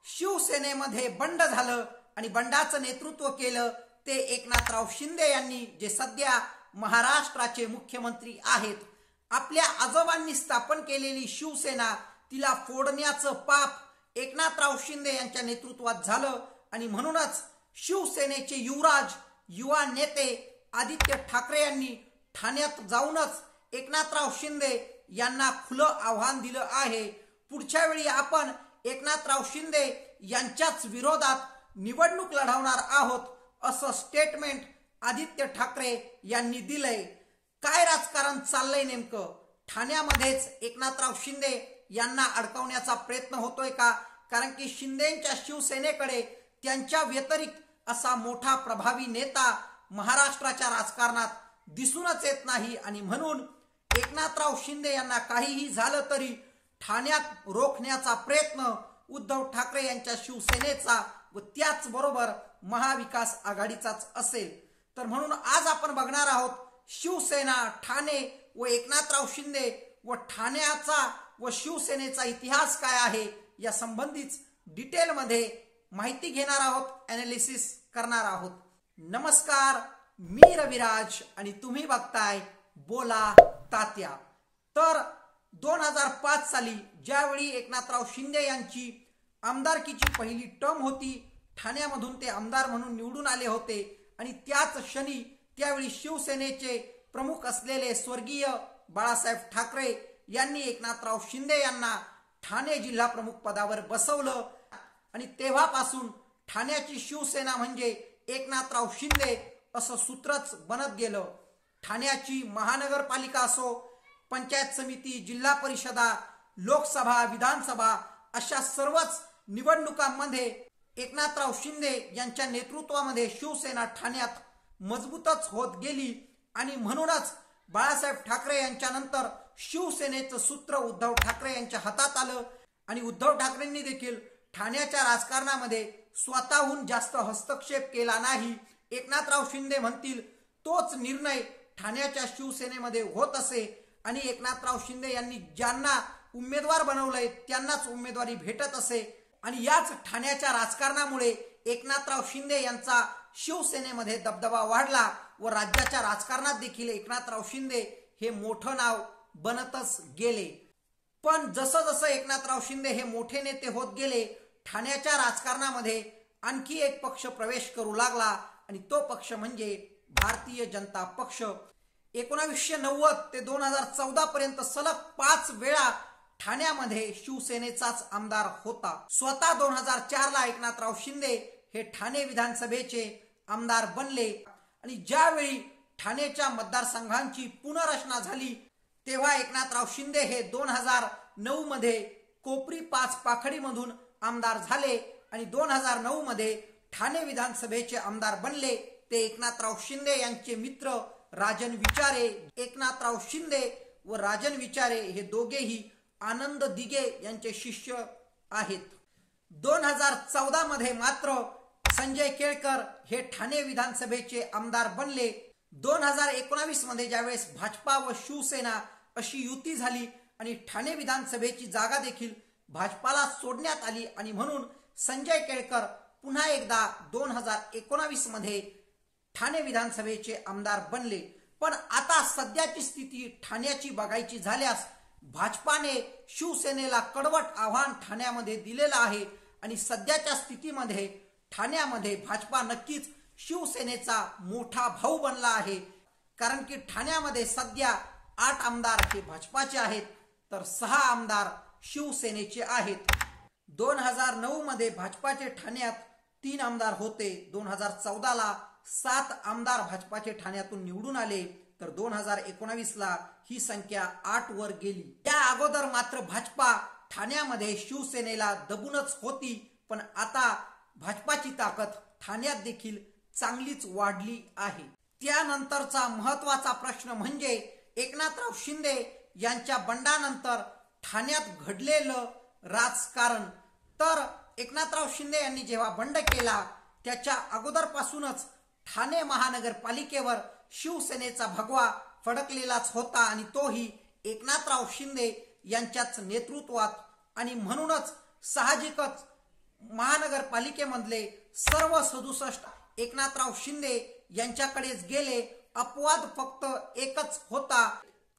शिवसेनेमध्ये बंड झालं आणि बंडाचं नेतृत्व केलं ते एकनाथराव शिंदे यांनी, जे सध्या महाराष्ट्राचे मुख्यमंत्री आहेत. आपल्या आजोबांनी स्थापन केलेली शिवसेना तिला फोडण्याचं पाप एकनाथराव शिंदे यांच्या नेतृत्वात झालं आणि म्हणूनच शिवसेनेचे युवराज, युवा नेते आदित्य ठाकरे यांनी ठाण्यात जाऊनच एकनाथराव शिंदे यांना खुलं आव्हान दिलं आहे. पुढच्या वेळी आपण एकनाथराव शिंदे यांच्याच विरोधात निवडणूक लढवणार आहोत असं स्टेटमेंट आदित्य ठाकरे यांनी दिलंय. काय राजकारण चाललंय नेमकं? ठाण्यामध्येच एकनाथराव शिंदे यांना अडकवण्याचा प्रयत्न होतोय का? कारण की शिंदेच्या शिवसेनेकडे त्यांच्या व्यतिरिक्त असा मोठा प्रभावी नेता महाराष्ट्राच्या राजकारणात दिसूनच येत नाही आणि म्हणून एकनाथराव शिंदे यांना काहीही झालं तरी ठाण्यात रोखण्याचा प्रयत्न उद्धव ठाकरे यांच्या शिवसेनेचा व त्याचबरोबर महाविकास आघाडीचाच असेल. तर म्हणून आज आपण बघणार आहोत शिवसेना, ठाणे व एकनाथराव शिंदे व ठाण्याचा व शिवसेनेचा इतिहास काय आहे या संबंधीच डिटेलमध्ये माहिती घेणार आहोत, ॲनालिसिस करणार आहोत. नमस्कार, मी रविराज आणि तुम्ही बघताय बोला तात्या. तर 2005 साली ज्यावेळी एकनाथराव शिंदे यांची आमदारकीची पहिली टर्म होती, ठाण्यामधून ते आमदार म्हणून निवडून आले होते आणि त्याच क्षणी त्यावेळी शिवसेनेचे प्रमुख असलेले स्वर्गीय बाळासाहेब ठाकरे यांनी एकनाथराव शिंदे यांना ठाणे जिल्हा प्रमुख पदावर बसवलं आणि तेव्हापासून ठाण्याची शिवसेना म्हणजे एकनाथराव शिंदे असं सूत्रच बनत गेलं. ठाण्याची महानगरपालिका असो, पंचायत समिती, जिल्हा परिषदा, लोकसभा, विधानसभा अशा सर्वच निवडणुकांमध्ये एकनाथराव शिंदे यांच्या नेतृत्वामध्ये शिवसेना ठाण्यात मजबूतच होत गेली आणि म्हणूनच बाळासाहेब ठाकरे यांच्यानंतर शिवसेनेचं सूत्र उद्धव ठाकरे यांच्या हातात आलं आणि उद्धव ठाकरेंनी देखील ठाण्याच्या राजकारणामध्ये स्वतःहून जास्त हस्तक्षेप केला नाही. एकनाथराव शिंदे म्हणतील तोच निर्णय ठाण्याच्या शिवसेनेमध्ये होत असे आणि एकनाथराव शिंदे यांनी ज्यांना उमेदवार बनवलंय त्यांनाच उमेदवारी भेटत असे आणि याच ठाण्याच्या राजकारणामुळे एकनाथराव शिंदे यांचा शिवसेनेमध्ये दबदबा वाढला व राज्याच्या राजकारणात देखील एकनाथराव शिंदे हे मोठं नाव बनतच गेले. पण जसं जसं एकनाथराव शिंदे हे मोठे नेते होत गेले, ठाण्याच्या राजकारणामध्ये आणखी एक पक्ष प्रवेश करू लागला आणि तो पक्ष म्हणजे भारतीय जनता पक्ष. 1990 ते 2014 पर्यंत सलग 5 वेळा ठाण्यामध्ये शिवसेनेचाच आमदार होता. स्वतः 2004 ला एकनाथराव शिंदे हे ठाणे विधानसभेचे आमदार बनले आणि ज्यावेळी ठाण्याच्या मतदारसंघांची पुनर्रचना झाली तेव्हा एकनाथराव शिंदे हे 2009 मध्ये कोपरी 5 पाखडीमधून आमदार झाले आणि 2009 मध्ये ठाणे विधानसभेचे आमदार बनले. ते एकनाथराव शिंदे यांचे मित्र राजन विचारे. एकनाथराव शिंदे व राजन विचारे हे दोघेही आनंद दिघे यांचे शिष्य आहेत. 2014 मध्ये मात्र संजय केळकर हे ठाणे विधानसभेचे आमदार बनले. 2019 मध्ये ज्यावेळेस भाजपा व शिवसेना अशी युती झाली आणि ठाणे विधानसभेची जागा देखील भाजपाला सोडण्यात आली आणि म्हणून संजय केळकर पुन्हा एकदा 2019 मध्ये ठाणे विधानसभेचे आमदार बनले. पण आता सध्याची स्थिती ठाण्याची बघायची झाल्यास भाजपाने शिवसेनेला कडवट आव्हान ठाण्यामध्ये दिलेलं आहे आणि सध्याच्या स्थितीमध्ये ठाण्यामध्ये भाजपा नक्कीच शिवसेनेचा मोठा भाऊ बनला आहे. कारण की ठाण्यामध्ये सध्या 8 आमदार हे भाजपाचे आहेत तर 6 आमदार शिवसेनेचे आहेत. 2009 मध्ये भाजपाचे ठाण्यात 3 आमदार होते. 2014 ला 7 आमदार भाजपाचे ठाण्यातून निवडून आले तर 2019 ला ही संख्या 8 वर गेली. त्या अगोदर मात्र भाजपा ठाण्यामध्ये शिवसेनेला दबूनच होती, पण आता भाजपाची ताकद ठाण्यात देखील चांगलीच वाढली आहे. त्यानंतरचा महत्वाचा प्रश्न म्हणजे एकनाथराव शिंदे यांच्या बंडानंतर ठाण्यात घडलेलं राजकारण. तर एकनाथराव शिंदे यांनी जेव्हा बंड केला त्याच्या अगोदरपासूनच ठाणे महानगरपालिकेवर शिवसेनेचा भगवा फडकलेलाच होता आणि तोही एकनाथराव शिंदे यांच्याच नेतृत्वात आणि म्हणूनच साहजिकच महानगरपालिकेमधले सर्व 67 एकनाथराव शिंदे यांच्याकडेच गेले. अपवाद फक्त एकच होता,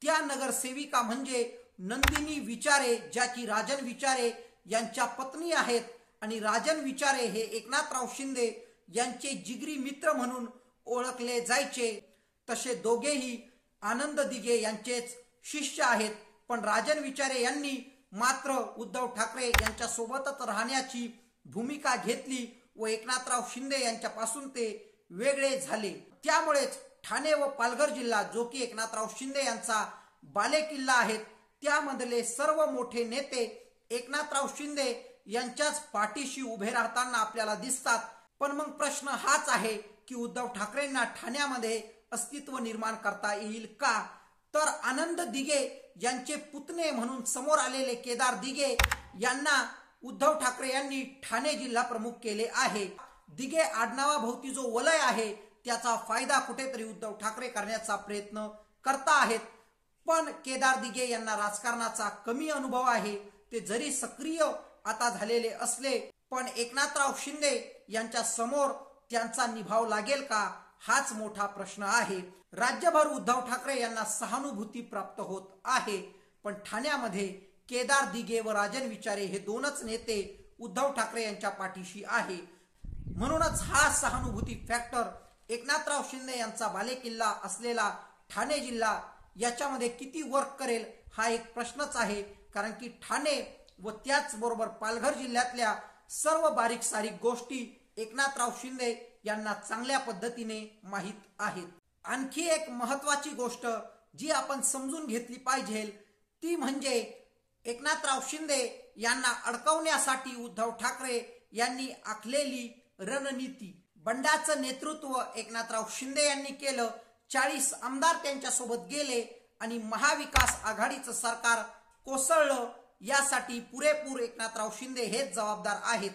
त्या नगरसेविका म्हणजे नंदिनी विचारे, ज्या की राजन विचारे यांच्या पत्नी आहेत. आणि राजन विचारे हे एकनाथराव शिंदे यांचे जिगरी मित्र म्हणून ओळखले जायचे. तसे दोघेही आनंद दिघे यांचेच शिष्य आहेत. पण राजन विचारे यांनी मात्र उद्धव ठाकरे यांच्या सोबतच राहण्याची भूमिका घेतली व एकनाथराव शिंदे यांच्यापासून ते वेगळे झाले. त्यामुळेच ठाणे व पालघर जिल्हा, जो की एकनाथराव शिंदे यांचा बालेकिल्ला आहेत, त्यामधले सर्व मोठे नेते एकनाथराव शिंदे यांच्याच पाठीशी उभे राहताना आपल्याला दिसतात. पण मग प्रश्न हाच आहे की उद्धव ठाकरेंना ठाण्यामध्ये अस्तित्व निर्माण करता येईल का? तर आनंद दिघे यांचे पुतणे म्हणून समोर आलेले केदार दिघे यांना उद्धव ठाकरे यांनी ठाणे जिल्हा प्रमुख केले आहे. दिघे आडनावाभोवती जो वलय आहे त्याचा फायदा कुठेतरी उद्धव ठाकरे करण्याचा प्रयत्न करता आहेत. पण केदार दिघे यांना राजकारणाचा कमी अनुभव आहे. ते जरी सक्रिय आता झालेले असले पण एकनाथराव शिंदे यांच्या समोर त्यांचा निभाव लागेल का, हाच मोठा प्रश्न आहे. राज्यभर उद्धव ठाकरे यांना सहानुभूती प्राप्त होत आहे. पण ठाण्यामध्ये केदार दिघे व राजन विचारे हे दोनच नेते उद्धव ठाकरे यांच्या पाठीशी आहे. म्हणूनच हा सहानुभूती फॅक्टर एकनाथराव शिंदे यांचा बालेकिल्ला असलेला ठाणे जिल्हा याच्यामध्ये किती वर्क करेल हा एक प्रश्नच आहे. कारण की ठाणे व त्याचबरोबर पालघर जिल्ह्यातल्या सर्व बारीक सारीक गोष्टी एकनाथराव शिंदे यांना चांगल्या पद्धतीने माहीत आहेत. आणखी एक महत्वाची गोष्ट जी आपण समजून घेतली पाहिजे ती म्हणजे एकनाथराव शिंदे यांना अडकवण्यासाठी उद्धव ठाकरे यांनी आखलेली रणनीती. बंडाचं नेतृत्व एकनाथराव शिंदे यांनी केलं. 40 आमदार त्यांच्यासोबत गेले आणि महाविकास आघाडीचं सरकार कोसळलं. यासाठी पुरेपूर एकनाथराव शिंदे हेच जबाबदार आहेत.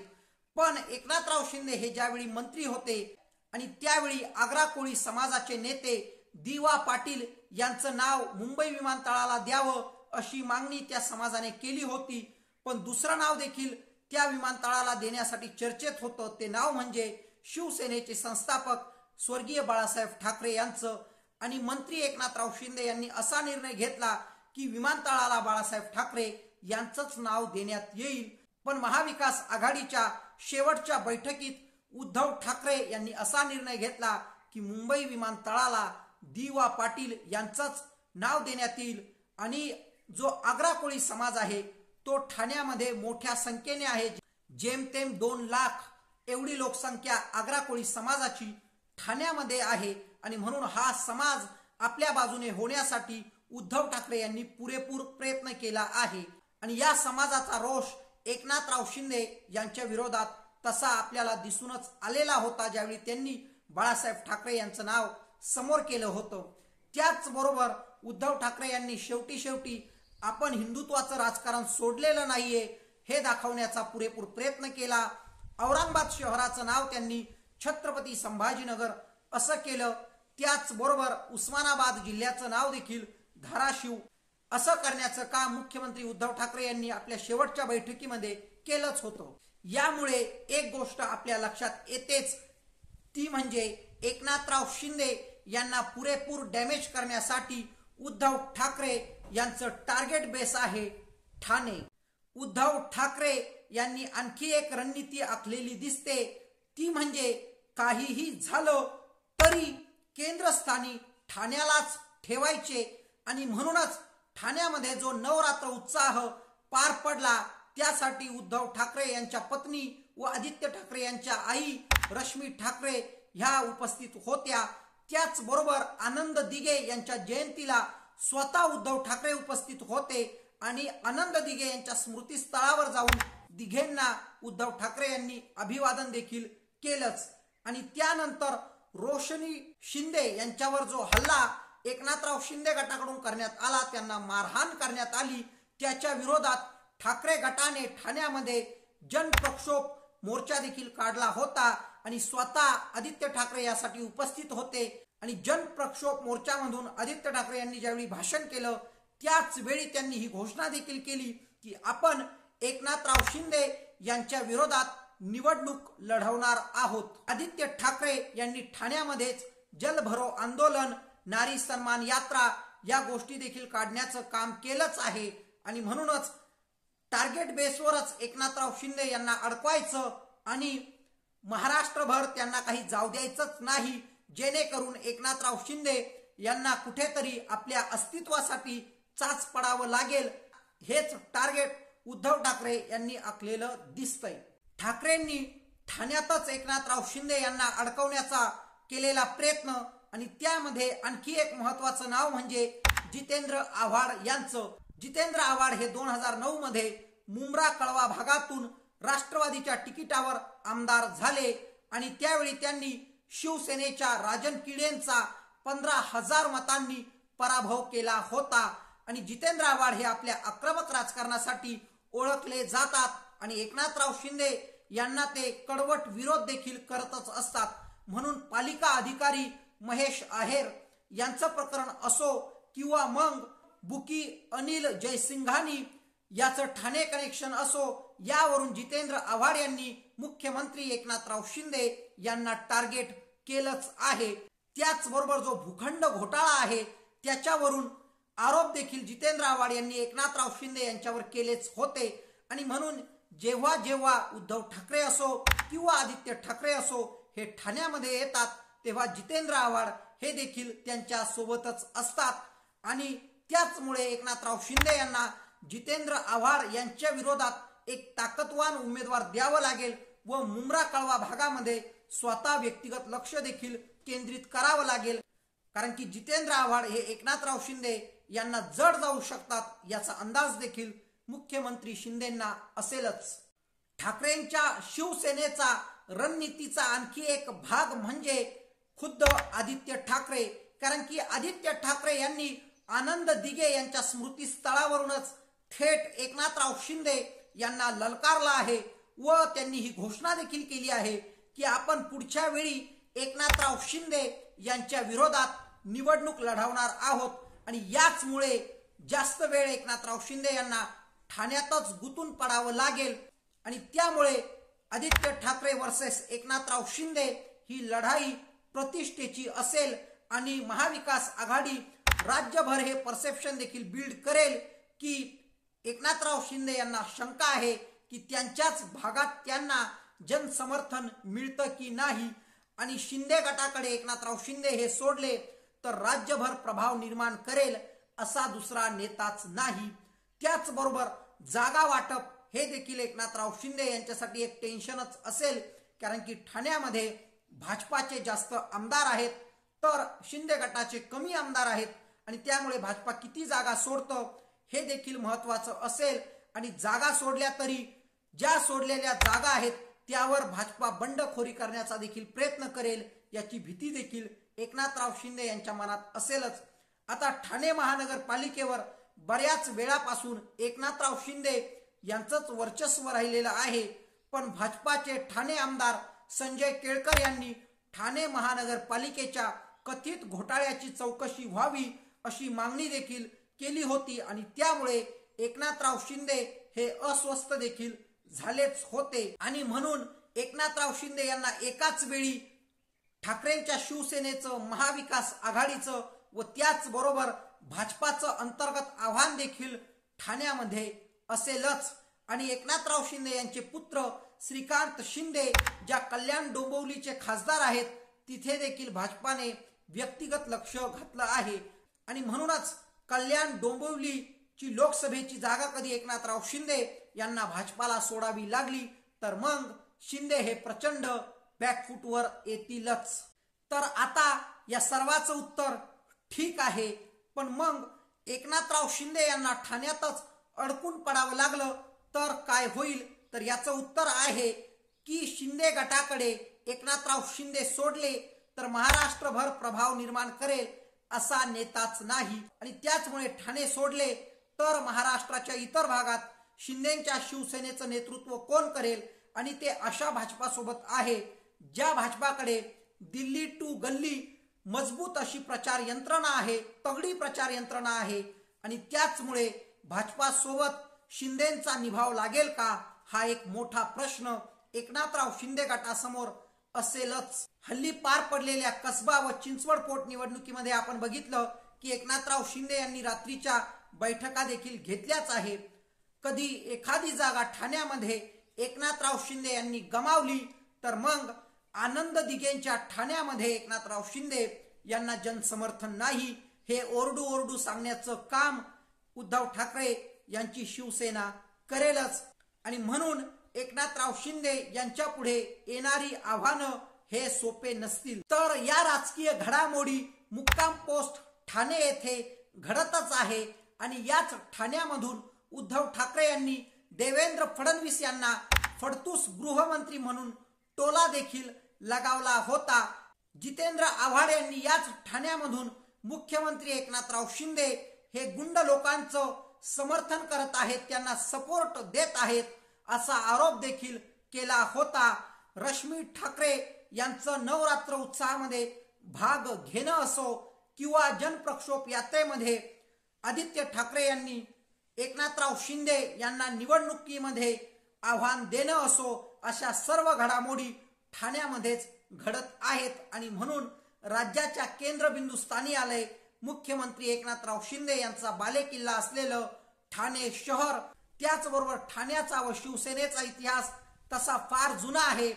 पण एकनाथराव शिंदे हे ज्यावेळी मंत्री होते आणि त्यावेळी आग्रा कोळी समाजाचे नेते दिवा पाटील यांचं नाव मुंबई विमानतळाला द्यावं अशी मागणी त्या समाजाने केली होती. पण दुसरं नाव देखील त्या विमानतळाला देण्यासाठी चर्चेत होतं. ते नाव म्हणजे शिवसेनेचे संस्थापक स्वर्गीय बाळासाहेब ठाकरे यांचं. आणि मंत्री एकनाथराव शिंदे यांनी असा निर्णय घेतला की विमानतळाला बाळासाहेब ठाकरे यांचंच नाव देण्यात येईल. पण महाविकास आघाडीच्या शेवटच्या बैठकीत उद्धव ठाकरे यांनी असा निर्णय घेतला की मुंबई विमानतळाला दिवा पाटील यांचंच नाव देण्यात येईल. आणि जो आग्रा कोळी समाज आहे तो ठाण्यामध्ये मोठ्या संख्येने आहे. जेमतेम 2 लाख एवढी लोकसंख्या आग्रा कोळी समाजाची ठाण्यामध्ये आहे. आणि म्हणून हा समाज आपल्या बाजूने होण्यासाठी उद्धव ठाकरे यांनी पुरेपूर प्रयत्न केला आहे. आणि या समाजाचा रोष एकनाथराव शिंदे यांच्या विरोधात तसा आपल्याला दिसूनच आलेला होता ज्यावेळी त्यांनी बाळासाहेब ठाकरे यांचं नाव समोर केलं होतं. त्याचबरोबर उद्धव ठाकरे यांनी शेवटी आपण हिंदुत्वाचं राजकारण सोडलेलं नाहीये हे दाखवण्याचा पुरेपूर प्रयत्न केला. औरंगाबाद शहराचं नाव त्यांनी छत्रपती संभाजीनगर असं केलं. त्याचबरोबर उस्मानाबाद जिल्ह्याचं नाव देखील धाराशिव असं करण्याचं काम मुख्यमंत्री उद्धव ठाकरे यांनी आपल्या शेवटच्या बैठकीमध्ये केलंच होतं. यामुळे एक गोष्ट आपल्या लक्षात येतेच ती म्हणजे एकनाथराव शिंदे यांना पुरेपूर डॅमेज करण्यासाठी उद्धव ठाकरे यांचं टार्गेट बेस आहे ठाणे. उद्धव ठाकरे यांनी आणखी एक रणनीती आखलेली दिसते ती म्हणजे काहीही झालं तरी केंद्रस्थानी ठाण्यालाच ठेवायचे. आणि म्हणूनच ठाण्यामध्ये जो नवरात्र उत्साह पार पडला त्यासाठी उद्धव ठाकरे यांच्या पत्नी व आदित्य ठाकरे यांच्या आई रश्मी ठाकरे ह्या उपस्थित होत्या. त्याचबरोबर आनंद दिघे यांच्या जयंतीला स्वतः उद्धव ठाकरे उपस्थित होते आणि आनंद दिघे यांच्या स्मृतीस्थळावर जाऊन दिघेंना उद्धव ठाकरे यांनी अभिवादन देखील केलंच. आणि त्यानंतर रोशनी शिंदे यांच्यावर जो हल्ला एकनाथराव शिंदे गटाकडून करण्यात आला, त्यांना मारहाण करण्यात आली, त्याच्या विरोधात ठाकरे गटाने ठाण्यामध्ये जनप्रक्षोभ मोर्चा देखील काढला होता आणि स्वतः आदित्य ठाकरे यासाठी उपस्थित होते. आणि जनप्रक्षोभ मोर्चामधून आदित्य ठाकरे यांनी ज्यावेळी भाषण केलं त्याच वेळी त्यांनी ही घोषणा देखील केली की आपण एकनाथराव शिंदे यांच्या विरोधात निवडणूक लढवणार आहोत। आदित्य ठाकरे यांनी ठाण्यामध्येच जल भरो आंदोलन, नारी सन्मान यात्रा या गोष्टी देखील काढण्याचं काम केलंच आहे आणि म्हणूनच टार्गेट बेसवरच एकनाथराव शिंदे यांना अडकवायचं आणि महाराष्ट्रभर त्यांना काही जाऊ द्यायचंच नाही, जेणेकरून एकनाथराव शिंदे यांना कुठेतरी आपल्या अस्तित्वासाठी चाच पडावं लागेल। हेच टार्गेट उद्धव ठाकरे यांनी आखलेलं दिसतंय। ठाकरेंनी ठाण्यातच एकनाथराव शिंदे यांना अडकवण्याचा केलेला प्रयत्न आणि त्यामध्ये आणखी एक महत्वाचं नाव म्हणजे जितेंद्र आव्हाड यांचं। जितेंद्र आव्हाड हे 2009 मध्ये मुंब्रा कळवा भागातून राष्ट्रवादीच्या तिकिटावर आमदार झाले आणि त्यावेळी त्यांनी शिवसेनेच्या राजन किडेंचा 15,000 मतांनी पराभव केला होता आणि जितेंद्र आव्हाड हे आपल्या आक्रमक राजकारणासाठी ओळखले जातात आणि एकनाथराव शिंदे यांना ते कडवट विरोध देखील करतच असतात। म्हणून पालिका अधिकारी महेश आहेर यांचं प्रकरण असो किंवा मग बुकी अनिल जयसिंघानी याचं ठाणे कनेक्शन असो, यावरून जितेंद्र आव्हाड यांनी मुख्यमंत्री एकनाथराव शिंदे यांना टार्गेट केलंच आहे। त्याचबरोबर जो भूखंड घोटाळा आहे त्याच्यावरून आरोप देखील जितेंद्र आव्हाड यांनी एकनाथराव शिंदे यांच्यावर केलेच होते आणि म्हणून जेव्हा जेव्हा उद्धव ठाकरे असो किंवा आदित्य ठाकरे असो हे ठाण्यामध्ये येतात तेव्हा जितेंद्र आव्हाड हे देखील त्यांच्या सोबतच असतात आणि त्याचमुळे एकनाथराव शिंदे यांना जितेंद्र आव्हाड यांच्या विरोधात एक ताकदवान उमेदवार द्यावं लागेल व मुंब्रा कळवा भागामध्ये स्वतः व्यक्तिगत लक्ष देखील केंद्रित करावं लागेल, कारण की जितेंद्र आव्हाड हे एकनाथराव शिंदे यांना जड जाऊ शकतात याचा अंदाज देखील मुख्यमंत्री शिंदेंना असेलच। ठाकरेंच्या शिवसेनेचा रणनीतीचा आणखी एक भाग म्हणजे खुद्द आदित्य ठाकरे, कारण की आदित्य ठाकरे यांनी आनंद दिघे यांच्या स्मृतीस्थळावरूनच थेट एकनाथराव शिंदे यांना ललकारला आहे व त्यांनी ही घोषणा देखील केली आहे की आपण पुढच्या वेळी एकनाथराव शिंदे यांच्या विरोधात निवडणूक लढवणार आहोत आणि याचमुळे जास्त वेळ एकनाथराव शिंदे यांना ठाण्यातच गुंतून पडावं लागेल आणि त्यामुळे आदित्य ठाकरे वर्सेस एकनाथराव शिंदे ही लढाई प्रतिष्ठेची असेल आणि महाविकास आघाडी राज्यभर हे परसेप्शन देखील बिल्ड करेल की एकनाथराव शिंदे यांना शंका आहे की त्यांच्याच भागात त्यांना जनसमर्थन मिळतं की नाही आणि शिंदे गटाकडे एकनाथराव शिंदे हे सोडले तर राज्यभर प्रभाव निर्माण करेल असा दुसरा नेताच नाही। त्याचबरोबर जागा वाटप हे देखील एकनाथराव शिंदे यांच्यासाठी एक टेन्शनच असेल, कारण की ठाण्यामध्ये भाजपाचे जास्त आमदार आहेत तर शिंदे गटाचे कमी आमदार आहेत आणि त्यामुळे भाजपा किती जागा सोडतं हे देखील महत्वाचं असेल आणि जागा सोडल्या तरी ज्या सोडलेल्या जागा आहेत त्यावर भाजपा बंडखोरी करण्याचा देखील प्रयत्न करेल याची भीती देखील एकनाथराव शिंदे यांच्या मनात असेलच। आता ठाणे महानगरपालिकेवर बऱ्याच वेळापासून एकनाथराव शिंदे यांचंच वर्चस्व राहिलेलं आहे, पण भाजपाचे ठाणे आमदार संजय केळकर यांनी ठाणे महानगरपालिकेच्या कथित घोटाळ्याची चौकशी व्हावी अशी मागणी देखील केली होती आणि त्यामुळे एकनाथराव शिंदे हे अस्वस्थ देखील झालेच होते आणि म्हणून एकनाथराव शिंदे यांना एकाच वेळी ठाकरेंच्या शिवसेनेचं, महाविकास आघाडीचं व त्याचबरोबर भाजपाचं अंतर्गत आव्हान देखील ठाण्यामध्ये असेलच आणि एकनाथराव शिंदे यांचे पुत्र श्रीकांत शिंदे ज्या कल्याण डोंबिवलीचे खासदार आहेत तिथे देखील भाजपाने व्यक्तिगत लक्ष घातलं आहे आणि म्हणूनच कल्याण डोंबिवलीची लोकसभेची जागा कधी एकनाथराव शिंदे यांना भाजपाला सोडावी लागली तर मग शिंदे हे प्रचंड बॅकफुटवर येतीलच। तर आता या सर्वाचं उत्तर ठीक आहे, पण मग एकनाथराव शिंदे यांना ठाण्यातच अडकून पडावं लागलं तर काय होईल, तर याचं उत्तर आहे की शिंदे गटाकडे एकनाथराव शिंदे सोडले तर महाराष्ट्रभर प्रभाव निर्माण करेल असा नेताच नाही आणि त्याचमुळे ठाणे सोडले तर महाराष्ट्राच्या इतर भागात शिंदेच्या शिवसेनेचं नेतृत्व कोण करेल आणि ते अशा भाजपासोबत आहे ज्या भाजपाकडे दिल्ली टू गल्ली मजबूत अशी प्रचार यंत्रणा आहे, तगडी प्रचार यंत्रणा आहे आणि त्याचमुळे भाजपासोबत शिंदेचा निभाव लागेल का हा एक मोठा प्रश्न एकनाथराव शिंदे गटासमोर असेलच। हल्ली पार पडलेल्या कसबा व चिंचवड पोटनिवडणुकीमध्ये आपण बघितलं की एकनाथराव शिंदे यांनी रात्रीच्या बैठका देखील घेतल्याच आहे। कधी एखादी जागा ठाण्यामध्ये एकनाथराव शिंदे यांनी गमावली तर मग आनंद दिघेंच्या ठाण्यामध्ये एकनाथराव शिंदे यांना जनसमर्थन नाही हे ओरडू ओरडू सांगण्याचं काम उद्धव ठाकरे यांची शिवसेना करेलच। आणि म्हणून एकनाथराव शिंदे यांच्या पुढे येणारी आव्हानं हे सोपे नसतील। तर या राजकीय घडामोडी मुक्काम पोस्ट ठाणे येथे घडतच आहे आणि याच ठाण्यामधून उद्धव ठाकरे यांनी देवेंद्र फडणवीस यांना फडतूस गृहमंत्री म्हणून टोला देखील लगावला होता। जितेंद्र आव्हाड यांनी याच ठाण्यामधून मुख्यमंत्री एकनाथराव शिंदे हे गुंड लोकांचं समर्थन करत आहेत, त्यांना सपोर्ट देत आहेत असा आरोप देखील केला होता। रश्मी ठाकरे यांचं नवरात्र उत्सवामध्ये भाग घेणं असो किंवा जनप्रक्षोभ यात्रेमध्ये आदित्य ठाकरे यांनी एकनाथराव शिंदे यांना निवडणुकीमध्ये आव्हान देणं असो, अशा सर्व घडामोडी ठाण्यामध्येच घडत आहेत आणि म्हणून राज्याच्या केंद्रबिंदू स्थानी आलंय मुख्यमंत्री एकनाथराव शिंदे यांचा बालेकिल्ला असलेलं ठाणे शहर। त्याचबरोबर ठाण्याचा व शिवसेनेचा इतिहास तसा फार जुना आहे।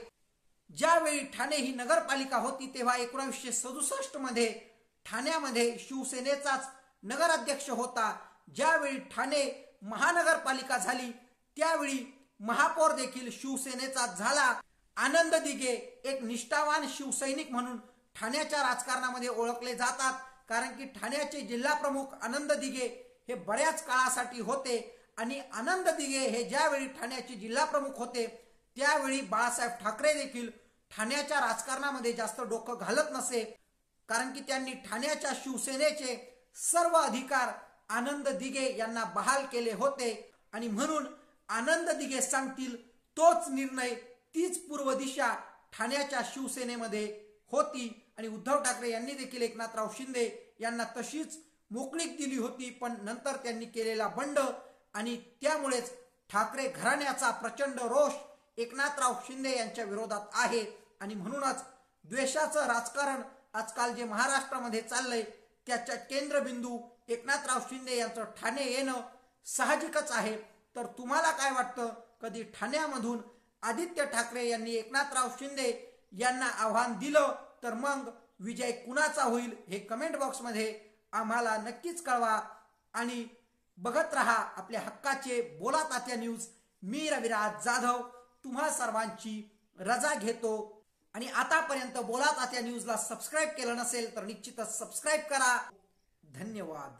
ज्यावेळी ठाणे ही नगरपालिका होती तेव्हा 1967 मध्ये ठाण्यामध्ये शिवसेनेचाच नगराध्यक्ष होता। ज्यावेळी ठाणे महानगरपालिका झाली त्यावेळी महापौर देखील शिवसेनेचा झाला। आनंद दिघे एक निष्ठावान शिवसैनिक म्हणून ठाण्याच्या राजकारणामध्ये ओळखले जातात, कारण की ठाण्याचे जिल्हा प्रमुख आनंद दिघे हे बऱ्याच काळासाठी होते आणि आनंद दिघे हे ज्यावेळी ठाण्याचे जिल्हा प्रमुख होते त्यावेळी बाळासाहेब ठाकरे देखील ठाण्याच्या राजकारणामध्ये जास्त डोकं घालत नसे, कारण की त्यांनी ठाण्याच्या शिवसेनेचे सर्व अधिकार आनंद दिघे यांना बहाल केले होते आणि म्हणून आनंद दिघे सांगतील तोच निर्णय, तीच पूर्व दिशा ठाण्याच्या शिवसेनेमध्ये होती आणि उद्धव ठाकरे यांनी देखील एकनाथराव शिंदे यांना तशीच मोकळीक दिली होती। पण नंतर त्यांनी केलेला बंड आणि त्यामुळेच ठाकरे घराण्याचा प्रचंड रोष एकनाथराव शिंदे यांच्या विरोधात आहे आणि म्हणूनच द्वेषाचं राजकारण आजकाल जे महाराष्ट्रामध्ये चाललंय त्याच्या केंद्रबिंदू एकनाथराव शिंदे यांचं ठाणे येणं साहजिकच आहे। तर तुम्हाला काय वाटतं, कधी ठाण्यामधून आदित्य ठाकरे यांनी एकनाथराव शिंदे यांना आव्हान दिलं तर मग विजय कुणाचा होईल हे कमेंट बॉक्समध्ये आम्हाला नक्कीच कळवा आणि बघत रहा आपल्या हक्काचे बोला तात्या न्यूज। मी रविराज जाधव तुम्हा सर्वांची रजा घेतो आणि आतापर्यंत बोला तात्या न्यूजला सबस्क्राईब केलं नसेल तर निश्चितच सबस्क्राईब करा। धन्यवाद।